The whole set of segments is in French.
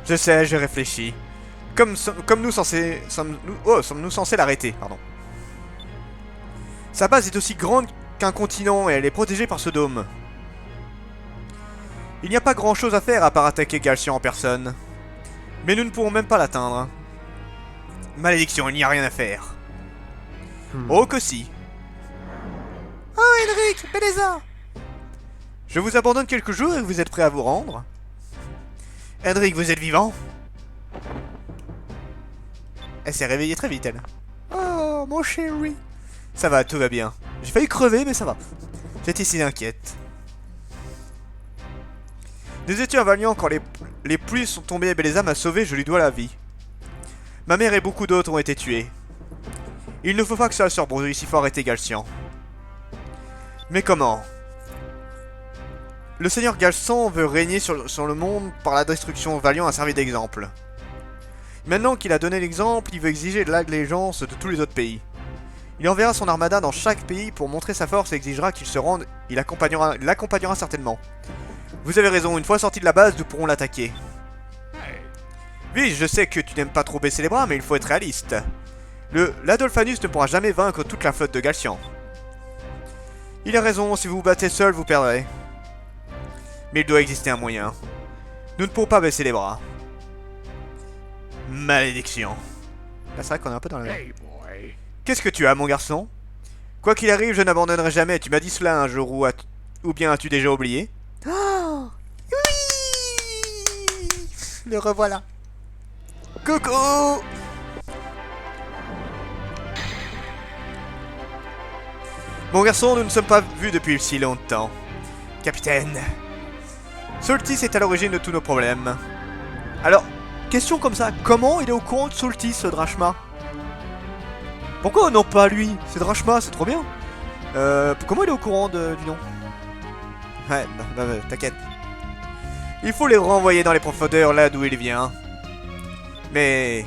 Je sais, j'ai réfléchi. Comme nous censés... sommes-nous censés l'arrêter, pardon. Sa base est aussi grande qu'un continent et elle est protégée par ce dôme. Il n'y a pas grand chose à faire à part attaquer Galcian en personne. Mais nous ne pourrons même pas l'atteindre. Malédiction, il n'y a rien à faire. Oh que si. Oh Henrik, Belleza. Je vous abandonne quelques jours et vous êtes prêts à vous rendre? Henrik, vous êtes vivant? Elle s'est réveillée très vite, elle. Oh, mon chéri. Ça va, tout va bien. J'ai failli crever, mais ça va. J'étais si inquiète. Nous étions valiants quand les pluies sont tombées et Belleza m'a sauvé, je lui dois la vie. Ma mère et beaucoup d'autres ont été tués. Il ne faut pas que cela se rebrouille si fort était Galcian. Mais comment? Le seigneur Galcian veut régner sur le monde par la destruction. Valiant a servi d'exemple. Maintenant qu'il a donné l'exemple, il veut exiger l'allégeance de tous les autres pays. Il enverra son armada dans chaque pays pour montrer sa force et exigera qu'il se rende. Il l'accompagnera certainement. Vous avez raison, une fois sorti de la base, nous pourrons l'attaquer. Oui, je sais que tu n'aimes pas trop baisser les bras, mais il faut être réaliste. L'Adolphanus ne pourra jamais vaincre toute la flotte de Galcian. Il a raison, si vous vous battez seul, vous perdrez. Mais il doit exister un moyen. Nous ne pourrons pas baisser les bras. Malédiction. Là, c'est vrai qu'on est un peu dans la merde. Qu'est-ce que tu as, mon garçon? Quoi qu'il arrive, je n'abandonnerai jamais. Tu m'as dit cela un jour ou bien as-tu déjà oublié? Oh oui. Le revoilà. Coucou. Mon garçon, nous ne sommes pas vus depuis si longtemps. Capitaine. Soltis est à l'origine de tous nos problèmes. Alors, question comme ça, comment il est au courant de Soltis, ce Drachma? Pourquoi non pas lui? C'est Drachma, c'est trop bien. Comment il est au courant du nom? Ouais, t'inquiète. Il faut les renvoyer dans les profondeurs là d'où il vient. Mais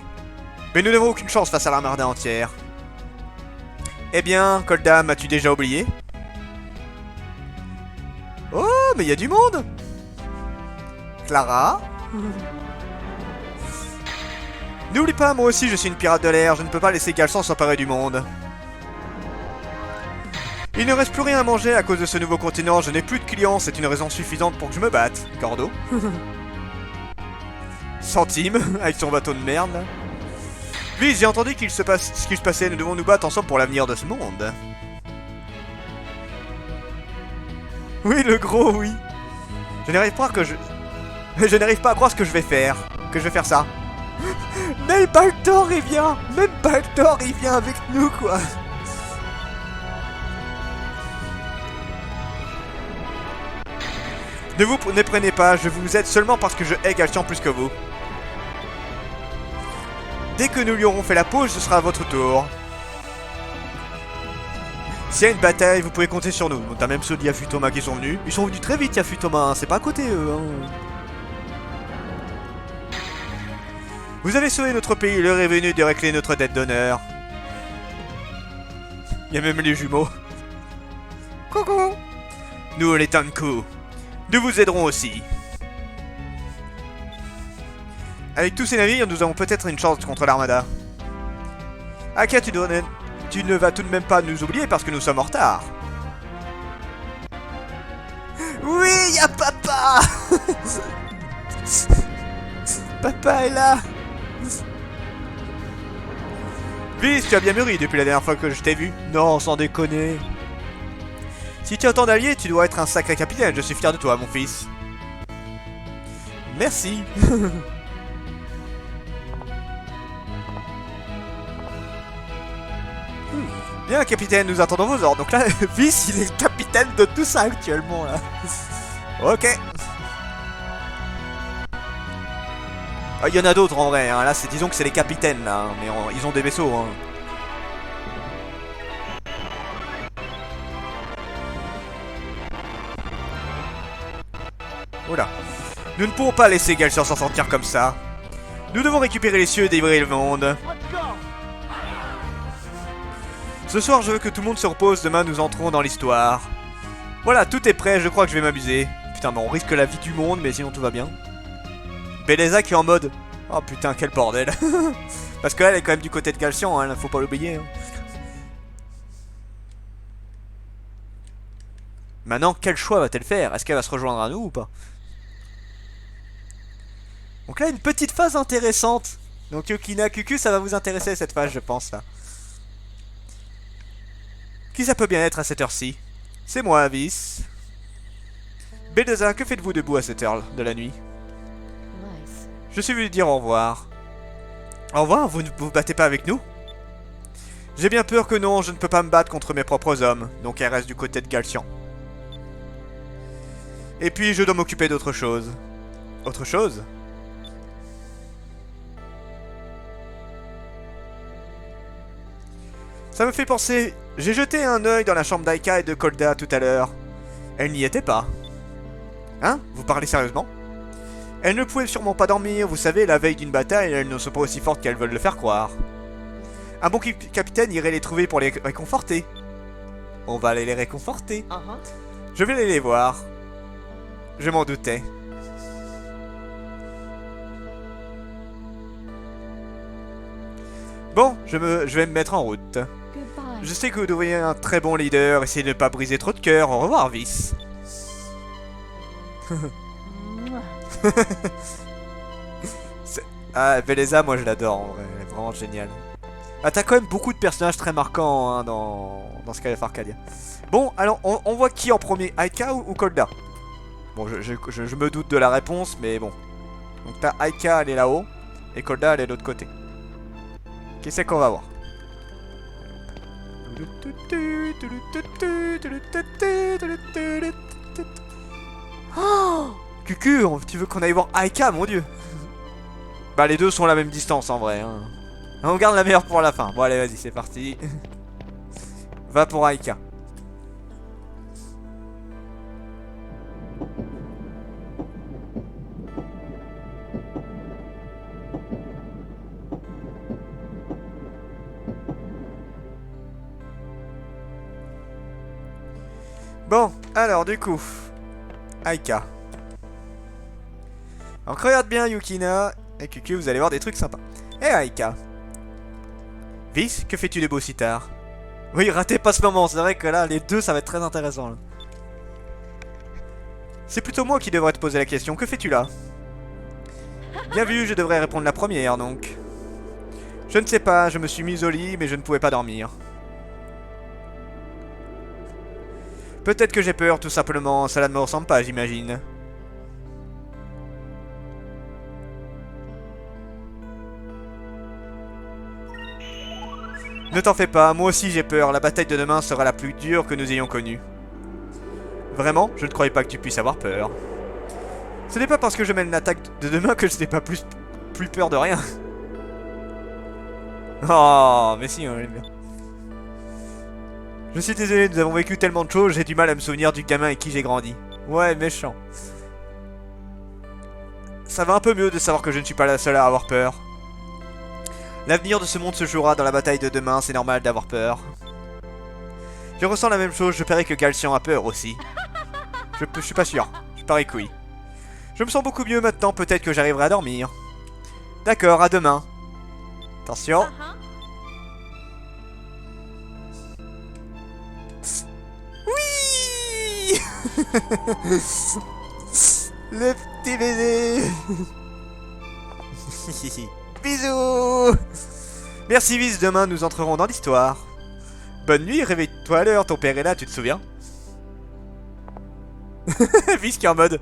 nous n'avons aucune chance face à l'armada entière. Eh bien, Koldam, as-tu déjà oublié? Oh, mais il y a du monde! Clara? N'oublie pas, moi aussi je suis une pirate de l'air, je ne peux pas laisser Galcian s'emparer du monde. Il ne reste plus rien à manger à cause de ce nouveau continent, je n'ai plus de clients, c'est une raison suffisante pour que je me batte. Cordo. Centime, avec son bateau de merde. Là. Oui, j'ai entendu ce qui se passait, nous devons nous battre ensemble pour l'avenir de ce monde. Oui, le gros, oui. Je n'arrive pas à croire ce que je vais faire. Que je vais faire ça. Même Baltor, il vient. Même Baltor, il vient avec nous, quoi. Ne vous prenez pas, je vous aide seulement parce que je hais Galcian plus que vous. Dès que nous lui aurons fait la pause, ce sera à votre tour. S'il y a une bataille, vous pouvez compter sur nous. T'as même ceux d'Yafutoma qui sont venus. Ils sont venus très vite, Yafutoma, hein. C'est pas à côté, eux. Hein. Vous avez sauvé notre pays, l'heure est venue de régler notre dette d'honneur. Il y a même les jumeaux. Coucou. Nous, les Tanku. Nous vous aiderons aussi. Avec tous ces navires, nous avons peut-être une chance contre l'armada. Aka, tu ne vas tout de même pas nous oublier parce que nous sommes en retard. Oui, y a papa. Papa est là. Viz, tu as bien mûri depuis la dernière fois que je t'ai vu. Non, sans déconner. Si tu as autant d'alliés, tu dois être un sacré capitaine. Je suis fier de toi, mon fils. Merci. Bien, capitaine, nous attendons vos ordres. Donc là, Viz, il est le capitaine de tout ça actuellement, là. Ok. Il y en a d'autres en vrai, hein. Là, disons que c'est les capitaines, là. Hein. Mais ils ont des vaisseaux, hein. Oula. Nous ne pourrons pas laisser Galcian s'en sortir comme ça. Nous devons récupérer les cieux et délivrer le monde. Ce soir, je veux que tout le monde se repose. Demain, nous entrons dans l'histoire. Voilà, tout est prêt. Je crois que je vais m'amuser. Putain, mais on risque la vie du monde, mais sinon tout va bien. Belleza qui est en mode... Oh putain, quel bordel. Parce que là, elle est quand même du côté de Galcian, hein, faut pas l'oublier. Hein. Maintenant, quel choix va-t-elle faire? Est-ce qu'elle va se rejoindre à nous ou pas? Donc là, une petite phase intéressante. Donc Yukina, Cucu, ça va vous intéresser cette phase, je pense, là. Qui ça peut bien être à cette heure-ci? C'est moi, Avis. Belleza, que faites-vous debout à cette heure de la nuit? Je suis venu dire au revoir. Au revoir, vous ne vous battez pas avec nous? J'ai bien peur que non, je ne peux pas me battre contre mes propres hommes, donc elle reste du côté de Galcian. Et puis je dois m'occuper d'autre chose. Autre chose? Ça me fait penser, j'ai jeté un œil dans la chambre d'Aika et de Kolda tout à l'heure. Elle n'y était pas. Hein? Vous parlez sérieusement? Elles ne pouvaient sûrement pas dormir, vous savez, la veille d'une bataille, elles ne sont pas aussi fortes qu'elles veulent le faire croire. Un bon capitaine irait les trouver pour les réconforter. On va aller les réconforter. Je vais aller les voir. Je m'en doutais. Bon, je vais me mettre en route. Je sais que vous devriez être un très bon leader, essayez de ne pas briser trop de cœur. Au revoir, Vice. Ah, Belleza, moi je l'adore en vrai, elle est vraiment géniale. Ah, t'as quand même beaucoup de personnages très marquants hein, dans Skies of Arcadia. Bon, alors on voit qui en premier, Aika ou Kolda? Bon, je me doute de la réponse, mais bon. Donc t'as Aika, elle est là-haut, et Kolda, elle est de l'autre côté. Qui c'est qu'on va voir? Oh Cucu, tu veux qu'on aille voir Aika, mon dieu? Bah les deux sont à la même distance en vrai. Hein. On garde la meilleure pour la fin. Bon allez, vas-y, c'est parti. Va pour Aika. Bon, alors du coup, Aika. Donc regarde bien Yukina et Cucu, vous allez voir des trucs sympas. Eh Aika. Vice, que fais-tu de beau si tard? Oui, ratez pas ce moment, c'est vrai que là, les deux, ça va être très intéressant. C'est plutôt moi qui devrais te poser la question, que fais-tu là? Bien vu, je devrais répondre la première, donc. Je ne sais pas, je me suis mis au lit, mais je ne pouvais pas dormir. Peut-être que j'ai peur, tout simplement, cela ne me ressemble pas, j'imagine. Ne t'en fais pas, moi aussi j'ai peur, la bataille de demain sera la plus dure que nous ayons connue. Vraiment, je ne croyais pas que tu puisses avoir peur. Ce n'est pas parce que je mène l'attaque de demain que je n'ai pas plus peur de rien. Oh, mais si, on l'aime bien. Je suis désolé, nous avons vécu tellement de choses, j'ai du mal à me souvenir du gamin avec qui j'ai grandi. Ouais, méchant. Ça va un peu mieux de savoir que je ne suis pas la seule à avoir peur. L'avenir de ce monde se jouera dans la bataille de demain, c'est normal d'avoir peur. Je ressens la même chose, je parie que Galcian a peur aussi. Je suis pas sûr, je parie que oui. Je me sens beaucoup mieux maintenant, peut-être que j'arriverai à dormir. D'accord, à demain. Attention. Oui. Le petit baiser. Bisous. Merci Viz, demain nous entrerons dans l'histoire. Bonne nuit, réveille-toi à l'heure, ton père est là, tu te souviens? Viz qui est en mode...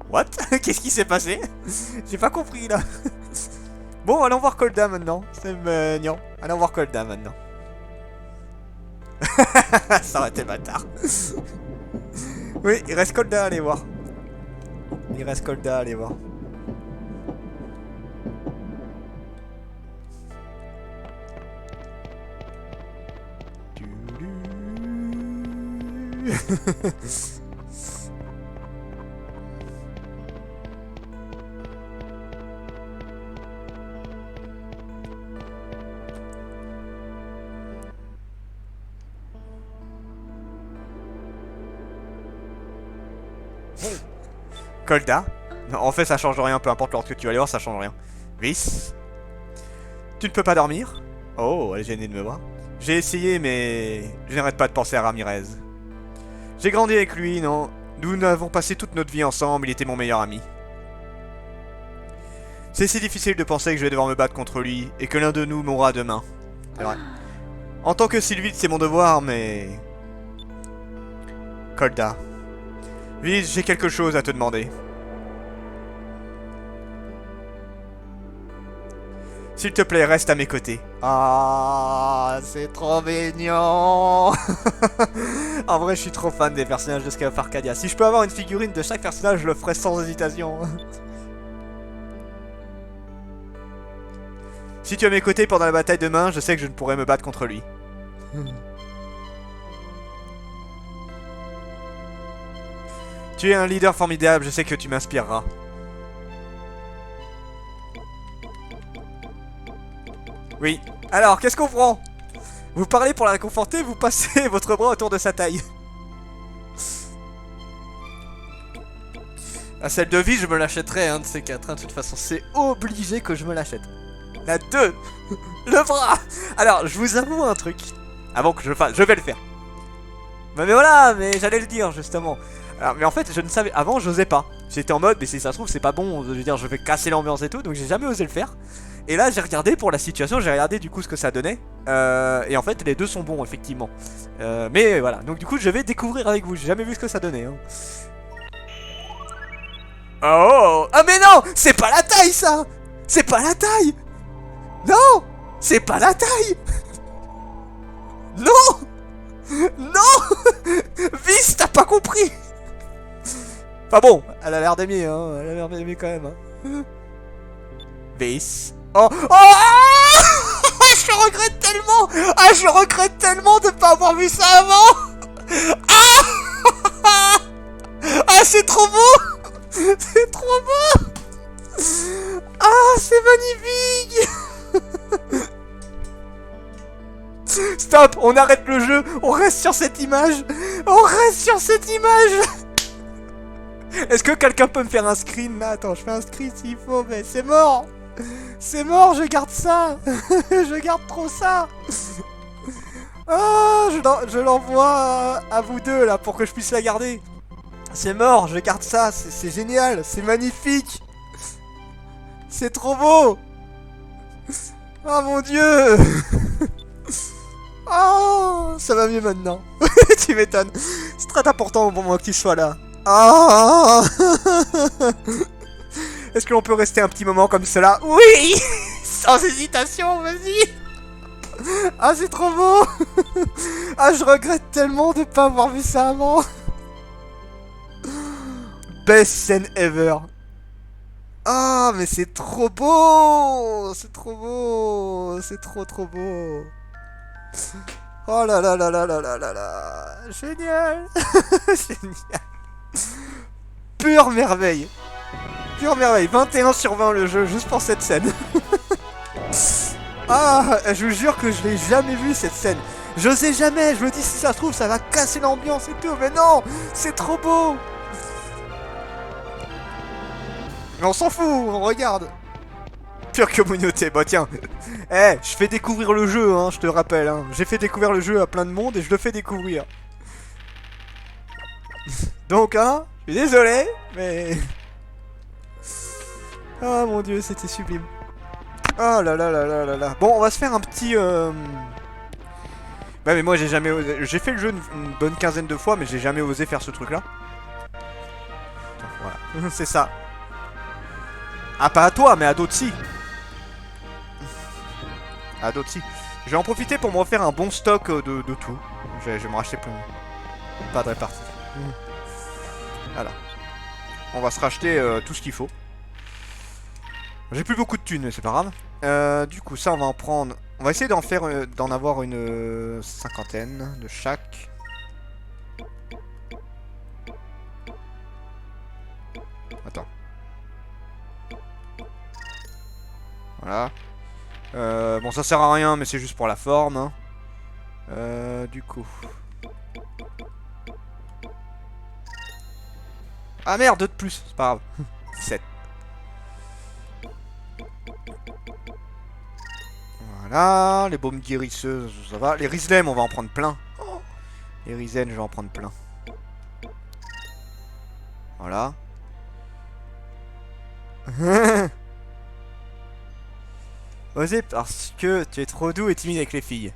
What? Qu'est-ce qui s'est passé? J'ai pas compris là. Bon, allons voir Kolda maintenant. C'est mignon. Allons voir Kolda maintenant. Ça aurait été bâtard. Oui, il reste Kolda à aller voir. Il reste Kolda à aller voir. Kolda, En fait, ça change rien, peu importe l'ordre que tu vas aller voir, ça change rien. Vice. Tu ne peux pas dormir? Oh, elle est gênée de me voir. J'ai essayé, mais je n'arrête pas de penser à Ramirez. J'ai grandi avec lui, non? Nous avons passé toute notre vie ensemble, il était mon meilleur ami. C'est si difficile de penser que je vais devoir me battre contre lui, et que l'un de nous mourra demain. C'est vrai. En tant que Sylvie, c'est mon devoir, mais... Colda. Viz, j'ai quelque chose à te demander. S'il te plaît, reste à mes côtés. Ah, c'est trop mignon. En vrai, je suis trop fan des personnages de Skies of Arcadia. Si je peux avoir une figurine de chaque personnage, je le ferai sans hésitation. Si tu es à mes côtés pendant la bataille demain, je sais que je ne pourrai me battre contre lui. Tu es un leader formidable, je sais que tu m'inspireras. Oui. Alors, qu'est-ce qu'on prend? Vous parlez pour la réconforter, vous passez votre bras autour de sa taille. À celle de vie, je me l'achèterai, un de ces quatre. Hein, de toute façon, c'est obligé que je me l'achète. La 2. Le bras. Alors, je vous avoue un truc. Avant que je le fasse, je vais le faire. Mais voilà, mais j'allais le dire, justement. Alors, mais en fait, je ne savais... Avant, j'osais pas. J'étais en mode, mais si ça se trouve, c'est pas bon. Je veux dire, je vais casser l'ambiance et tout. Donc, j'ai jamais osé le faire. Et là, j'ai regardé pour la situation. J'ai regardé, du coup, ce que ça donnait. Et en fait, les deux sont bons, effectivement. Mais voilà. Donc, du coup, je vais découvrir avec vous. J'ai jamais vu ce que ça donnait. Hein. Oh! Ah, mais non! C'est pas la taille, ça! C'est pas la taille! Non! C'est pas la taille! Non! Non! Vice, t'as pas compris! Enfin bon, elle a l'air d'aimer, hein. Elle a l'air d'aimer quand même, hein. Vice. Oh! Oh! Je regrette tellement! Ah, je regrette tellement de pas avoir vu ça avant! Ah! Ah, c'est trop beau! C'est trop beau! Ah, c'est magnifique! Stop, on arrête le jeu, on reste sur cette image. On reste sur cette image. Est-ce que quelqu'un peut me faire un screen là? Attends, je fais un screen s'il faut, mais c'est mort. C'est mort, je garde ça. Je garde trop ça. Oh, je l'envoie à vous deux là pour que je puisse la garder. C'est mort, je garde ça, c'est génial, c'est magnifique. C'est trop beau. Oh mon dieu. Oh, ça va mieux maintenant. Tu m'étonnes. C'est très important au moment que tu sois là. Ah. Est-ce que l'on peut rester un petit moment comme cela? Oui. Sans hésitation, vas-y. Ah, c'est trop beau. Ah, je regrette tellement de pas avoir vu ça avant. Best scène ever. Ah, mais c'est trop beau. C'est trop beau. C'est trop beau. Oh là là là là là là là là. Génial. Génial. Pure merveille. Pure merveille. 21 sur 20 le jeu, juste pour cette scène. Ah, je vous jure que je l'ai jamais vu cette scène. Je sais jamais, je me dis si ça se trouve ça va casser l'ambiance et tout, mais non, c'est trop beau. Mais on s'en fout, on regarde. Pure communauté, bah tiens. Eh, je fais découvrir le jeu, hein, je te rappelle. Hein. J'ai fait découvrir le jeu à plein de monde et je le fais découvrir. Donc, hein, je suis désolé, mais... Ah mon dieu, c'était sublime. Oh là là là là là là. Bon, on va se faire un petit... Bah mais moi j'ai jamais osé... J'ai fait le jeu une bonne quinzaine de fois, mais j'ai jamais osé faire ce truc-là. Voilà, c'est ça. Ah, pas à toi, mais à d'autres si. À d'autres si. Je vais en profiter pour me refaire un bon stock de tout. Je vais me racheter plein. Pas de répartie. Voilà. On va se racheter tout ce qu'il faut. J'ai plus beaucoup de thunes, mais c'est pas grave. Du coup, ça, on va en prendre... On va essayer d'en faire, d'en avoir une cinquantaine de chaque. Attends. Voilà. Bon, ça sert à rien, mais c'est juste pour la forme. Hein. Du coup... Ah merde, deux de plus, c'est pas grave. 17. Voilà, les baumes guérisseuses, ça va. Les Rislem, on va en prendre plein. Les Risen, je vais en prendre plein. Voilà. Osez parce que tu es trop doux et timide avec les filles.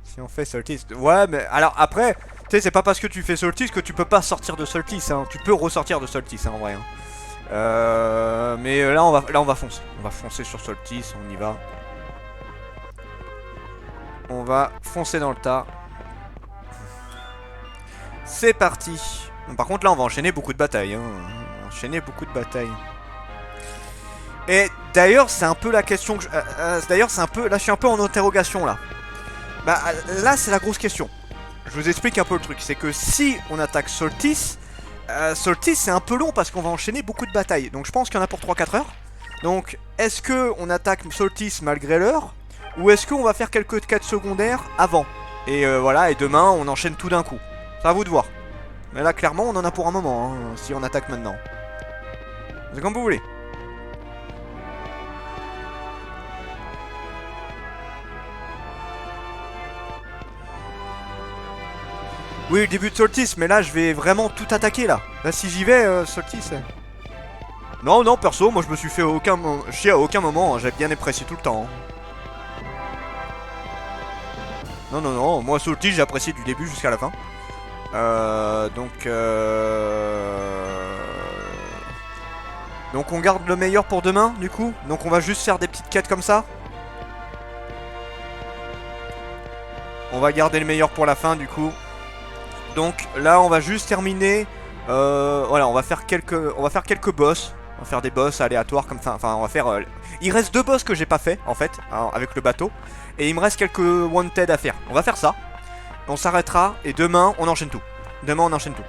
Si on fait Solstice... Ouais, mais alors après, tu sais, c'est pas parce que tu fais Solstice que tu peux pas sortir de Solstice, hein. Tu peux ressortir de Solstice, hein, en vrai. Hein. Mais là, on va foncer. On va foncer sur Solstice, on y va. On va foncer dans le tas. C'est parti. Par contre, là, on va enchaîner beaucoup de batailles. Hein. On va enchaîner beaucoup de batailles. Et d'ailleurs, c'est un peu la question que d'ailleurs, c'est un peu... Là, je suis un peu en interrogation, là. Bah, là, c'est la grosse question. Je vous explique un peu le truc. C'est que si on attaque Solstice... Solstice, c'est un peu long parce qu'on va enchaîner beaucoup de batailles. Donc, je pense qu'il y en a pour 3-4 heures. Donc, est-ce qu'on attaque Solstice malgré l'heure? Ou est-ce qu'on va faire quelques quêtes secondaires avant? Et voilà, et demain, on enchaîne tout d'un coup. C'est à vous de voir. Mais là, clairement, on en a pour un moment, hein, si on attaque maintenant. C'est comme vous voulez. Oui, le début de Solstice, mais là, je vais vraiment tout attaquer, là. Là, si j'y vais, Solstice... Non, non, perso, moi, je me suis fait chier à aucun moment. Hein, j'ai bien apprécié tout le temps. Hein. Non, non, non, moi, Solstice, j'ai apprécié du début jusqu'à la fin. Donc on garde le meilleur pour demain du coup. Donc on va juste faire des petites quêtes comme ça. On va garder le meilleur pour la fin du coup. Donc là on va juste terminer. Voilà, on va faire quelques boss. On va faire des boss aléatoires comme ça. Enfin on va faire. Il reste 2 boss que j'ai pas fait en fait avec le bateau. Et il me reste quelques wanted à faire. On va faire ça. On s'arrêtera et demain on enchaîne tout. Demain on enchaîne tout.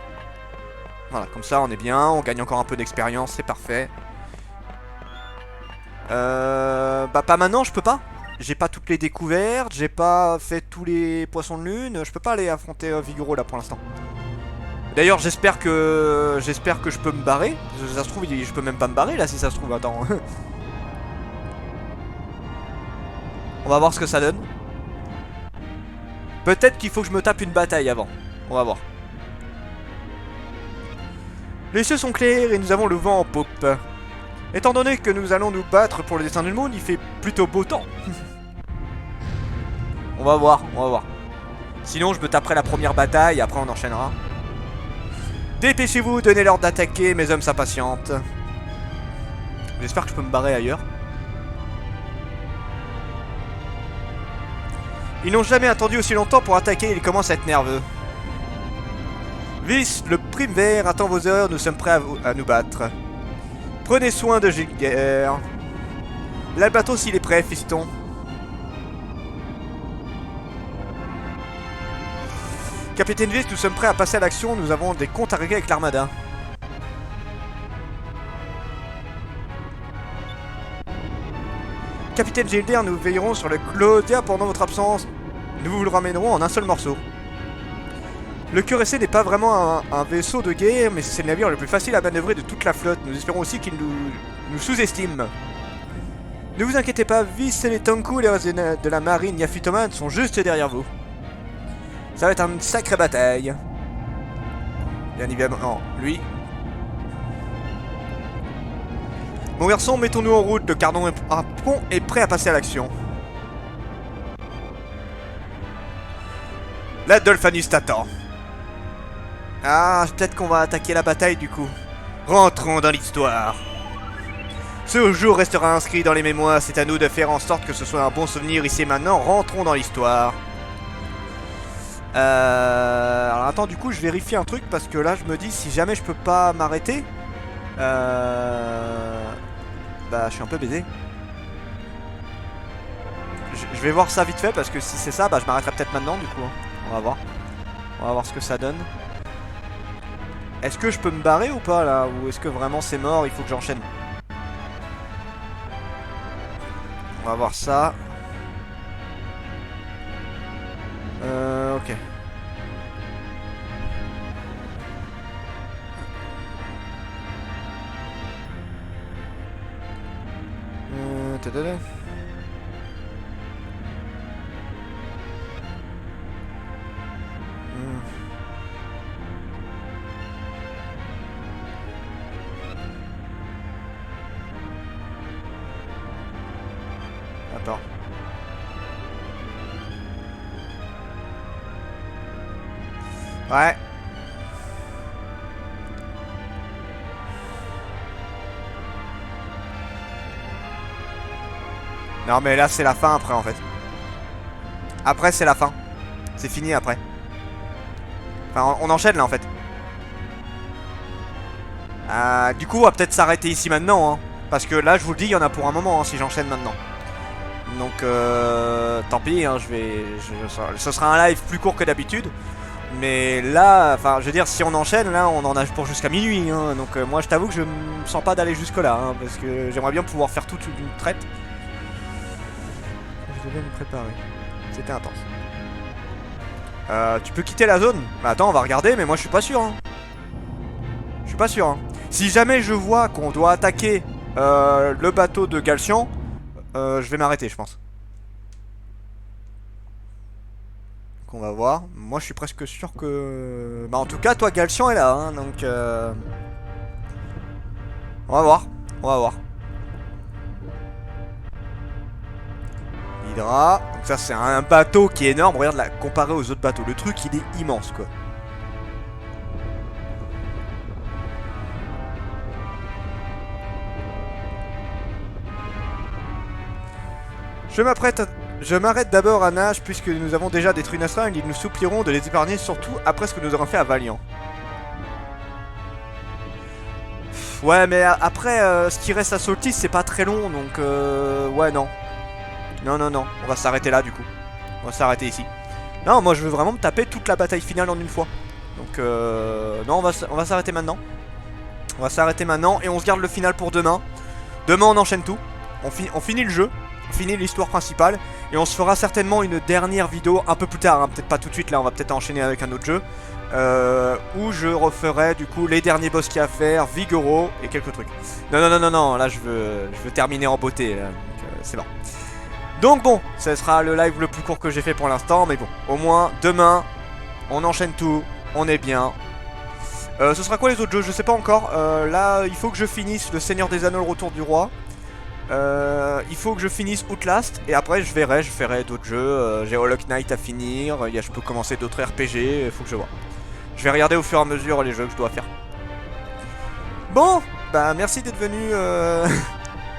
Voilà, comme ça on est bien, on gagne encore un peu d'expérience, c'est parfait. Bah pas maintenant, je peux pas. J'ai pas toutes les découvertes, j'ai pas fait tous les poissons de lune, je peux pas aller affronter Vigoro là pour l'instant. D'ailleurs j'espère que je peux me barrer. Ça se trouve je peux même pas me barrer là si ça se trouve, attends. On va voir ce que ça donne. Peut-être qu'il faut que je me tape une bataille avant. On va voir. Les cieux sont clairs et nous avons le vent en poupe. Étant donné que nous allons nous battre pour le destin du monde, il fait plutôt beau temps. On va voir, on va voir. Sinon, je me taperai la première bataille et après on enchaînera. Dépêchez-vous, donnez l'ordre d'attaquer, mes hommes s'impatientent. J'espère que je peux me barrer ailleurs. Ils n'ont jamais attendu aussi longtemps pour attaquer, ils commencent à être nerveux. Vice, le prime vert attend vos heures, nous sommes prêts à nous battre. Prenez soin de Gilger. L'Albatros il est prêt, fiston. Capitaine Vice, nous sommes prêts à passer à l'action, nous avons des comptes à régler avec l'Armada. Capitaine Gilder, nous veillerons sur le Claudia pendant votre absence. Nous vous le ramènerons en un seul morceau. Le Cuirassé n'est pas vraiment un vaisseau de guerre, mais c'est le navire le plus facile à manœuvrer de toute la flotte. Nous espérons aussi qu'il nous sous-estime. Ne vous inquiétez pas, Vice et les Tanku et les restes de la marine Yafutoman sont juste derrière vous. Ça va être une sacrée bataille. Bien évidemment, lui. Mon garçon, mettons-nous en route. Le Cardon à pont est prêt à passer à l'action. La Dolphanus t'attend. Ah, peut-être qu'on va attaquer la bataille du coup. Rentrons dans l'histoire. Ce jour restera inscrit dans les mémoires. C'est à nous de faire en sorte que ce soit un bon souvenir ici et maintenant. Rentrons dans l'histoire. Alors attends, du coup je vérifie un truc parce que là je me dis si jamais je peux pas m'arrêter. Bah je suis un peu baisé. Je vais voir ça vite fait parce que si c'est ça, bah je m'arrêterai peut-être maintenant du coup. On va voir. On va voir ce que ça donne. Est-ce que je peux me barrer ou pas là? Ou est-ce que vraiment c'est mort, il faut que j'enchaîne? On va voir ça. Ok. Attends. Ouais. Non mais là c'est la fin après en fait. Après c'est la fin. C'est fini après. Enfin on enchaîne là en fait. Du coup on va peut-être s'arrêter ici maintenant hein. Parce que là je vous le dis il y en a pour un moment hein, si j'enchaîne maintenant. Donc tant pis hein, ce sera un live plus court que d'habitude. Mais là, enfin je veux dire si on enchaîne là on en a pour jusqu'à minuit hein. Donc moi je t'avoue que je me sens pas d'aller jusque là hein, parce que j'aimerais bien pouvoir faire tout d'une traite. Je devais me préparer. C'était intense. Tu peux quitter la zone? Bah attends, on va regarder, mais moi je suis pas sûr. Hein. Je suis pas sûr. Hein. Si jamais je vois qu'on doit attaquer le bateau de Galcian, je vais m'arrêter, je pense. Donc on va voir. Moi je suis presque sûr que... Bah en tout cas, toi Galcian est là, hein, donc... On va voir. On va voir. Hydra. Donc ça c'est un bateau qui est énorme. Regarde là, comparé aux autres bateaux. Le truc il est immense quoi. Je m'arrête d'abord à Nash puisque nous avons déjà détruit Nasra. Ils nous supplieront de les épargner surtout après ce que nous aurons fait à Valiant. Ouais mais après ce qui reste à Solstice c'est pas très long donc ouais non. Non, on va s'arrêter là du coup. On va s'arrêter ici. Non, moi je veux vraiment me taper toute la bataille finale en une fois. Donc non, on va s'arrêter maintenant. On va s'arrêter maintenant et on se garde le final pour demain. Demain on enchaîne tout. On finit le jeu. On finit l'histoire principale. Et on se fera certainement une dernière vidéo un peu plus tard. Hein, peut-être pas tout de suite, là on va peut-être enchaîner avec un autre jeu. Où je referai du coup les derniers boss qu'il y a à faire, Vigoro et quelques trucs. Non, là je veux terminer en beauté. Donc c'est bon. Donc bon, ce sera le live le plus court que j'ai fait pour l'instant, mais bon, au moins demain, on enchaîne tout, on est bien. Ce sera quoi les autres jeux? Je sais pas encore. Là, il faut que je finisse le Seigneur des Anneaux, le Retour du Roi. Il faut que je finisse Outlast, et après je ferai d'autres jeux. J'ai Hollow Knight à finir, je peux commencer d'autres RPG, il faut que je vois. Je vais regarder au fur et à mesure les jeux que je dois faire. Bon, bah merci d'être venu...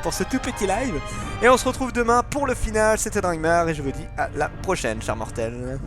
pour ce tout petit live. Et on se retrouve demain pour le final. C'était Dringmar et je vous dis à la prochaine, chers mortels.